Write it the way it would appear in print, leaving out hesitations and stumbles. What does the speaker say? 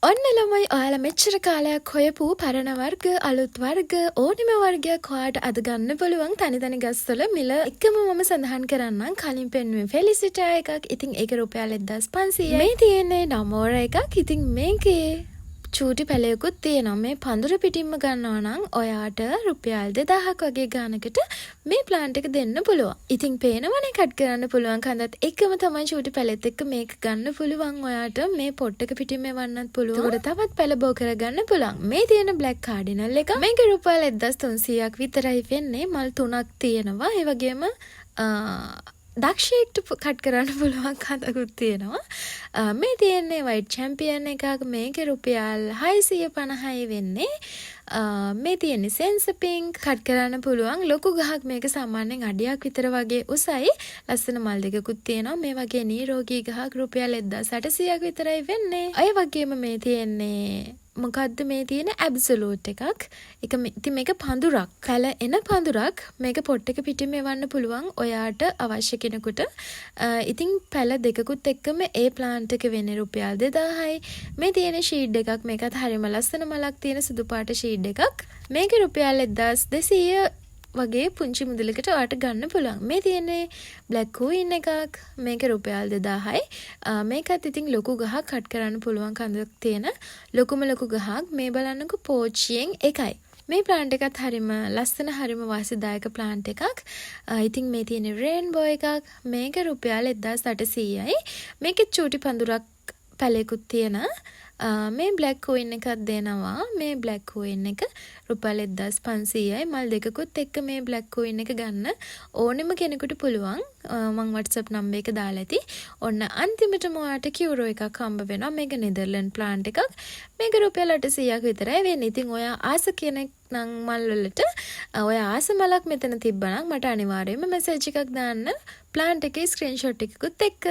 ඔන්න ළමයි ඔයාලා මෙච්චර කාලයක් හොයපු පරණ වර්ග අලුත් වර්ග ඕනෙම වර්ගයක් ඔයාට අද ගන්න පුළුවන් තනි තනි ගස්වල මිල එකම මම සඳහන් කරන්නම් කලින් පෙන්වුවේ ෆෙලිසිටා එකක්. ඉතින් ඒක රුපියල් 1500යි. මේ තියෙන්නේ නමෝර එකක්. ඉතින් මේකේ චූටි පැලයකුත් තියෙනවා. මේ පඳුර පිටින්ම ගන්නවා නම් ඔයාට රුපියල් 2000ක් වගේ ගානකට මේ ප්ලාන්ට් එක දෙන්න පුළුවන්. ඉතින් පේනවනේ කට් කරන්න පුළුවන් කන්දත් එකම තමයි චූටි පැලෙත් එක්ක මේක ගන්න පුළුවන් ඔයාට. මේ පොට් එක පිටින්ම වන්නත් පුළුවන්. ඒකට තවත් පැල බෝ කරගන්න පුළුවන්. මේ තියෙන බ්ලැක් කාඩිනල් එක මේක රුපියල් 1300ක් විතරයි වෙන්නේ. මල් 3ක් තියෙනවා. ඒ වගේම දක්ෂයෙක්ට කට් කරන්න පුළුවන් කඳකුත් තියෙනවා. මේ තියෙන්නේ වයිට් චැම්පියන් එකක්. මේක රුපියල් 650යි වෙන්නේ. මේ තියෙන්නේ සෙන්ස පින්ක් කට් කරන්න පුළුවන් ලොකු ගහක්. මේක සාමාන්‍යයෙන් අඩියක් විතර වගේ උසයි. ලස්සන මල් දෙකකුත් තියෙනවා. මේ වගේ නීරෝගී ගහක් රුපියල් 1800ක් විතරයි වෙන්නේ. ඒ වගේම මේ තියෙන්නේ මොකද්ද මේ තියෙන ඇබ්සලූට් එකක්. ඉතින් මේක පඳුරක්. පැල එන පඳුරක්. මේක පොට් එක පිටින් මෙවන්න පුළුවන් ඔයාට අවශ්‍ය කෙනෙකුට. ඉතින් පැල දෙකකුත් එක්කම ඒ ප්ලාන්ට් එක වෙන්නේ රුපියල් 2000යි. මේ තියෙන ෂීඩ් එකක්. මේකත් හරිම ලස්සන මලක් තියෙන සුදු පාට ෂීඩ් එකක්. මේක රුපියල් 1200 වගේ පුංචි මුදලකට ඔයාට ගන්න පුළුවන්. මේ තියෙන්නේ බ්ලැක් කූයින් එකක්. මේක රුපියල් 2000යි. මේකත් ඉතින් ලොකු ගහක් කට් කරන්න පුළුවන් කඳක් තියෙන ලොකුම ලොකු ගහක්. මේ බලන්නකො පෝච්චියෙන් එකයි. මේ ප්ලාන්ට් එකත් හරිම ලස්සන හරිම වාසිදායක ප්ලාන්ට් එකක්. ඉතින් මේ තියෙන රේන්බෝ එකක්. මේක රුපියල් 1800යි. මේකෙත් චූටි පඳුරක් පැලයකුත් තියෙන. මේ බ්ලැක් කෝයින් එකක් දෙනවා. මේ බ්ලැක් කෝයින් එක රුපියල් 1500යි. මල් දෙකකුත් එක්ක මේ බ්ලැක් කෝයින් එක ගන්න ඕනෙම කෙනෙකුට පුළුවන්. මම WhatsApp නම්බර් එක දාලා ඇති. ඔන්න අන්තිමටම ඔයාට කියුරෝ එකක් හම්බ වෙනවා. මේක නෙදර්ලන්ඩ් ප්ලාන්ට් එකක්. මේක රුපියල් 800ක් විතරයි වෙන්නේ. ඉතින් ඔයා ආස කෙනෙක් නම් මල් වලට ඔයා ආස මලක් මෙතන තිබ්බනම් මට අනිවාර්යයෙන්ම මැසේජ් එකක් දාන්න. ප්ලාන්ට් එකේ ස්ක්‍රීන්ෂොට් එකකුත් එක්ක.